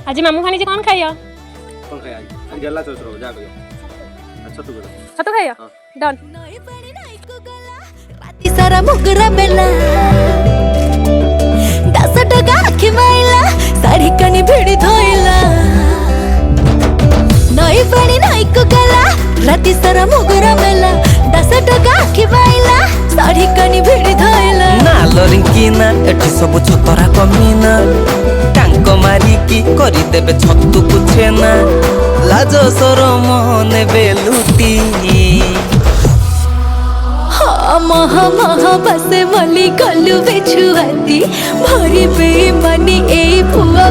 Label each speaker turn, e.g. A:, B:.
A: आज मामू खानी कौन खाइयो
B: कौन खाया आज गल्ला चोस रो जा गयो छतु गयो
A: छतु खाइयो डन
C: राती सारा मुगरा मेला 10 टका आखि माइला साड़ी कनी भिड़ी धोइला नई पानी नई को गला राती सारा मुगरा मेला 10 टका आखि माइला साड़ी कनी भिड़ी धोइला
D: ना लरिंकिना एठी सब छतरा कमीना टांको मारी की करी देबे छतु कुछेना लाजो शरम नेबे लुटी
C: महा महा बसे मली कलु बेछुआती भरी बेईमानी ए पुआ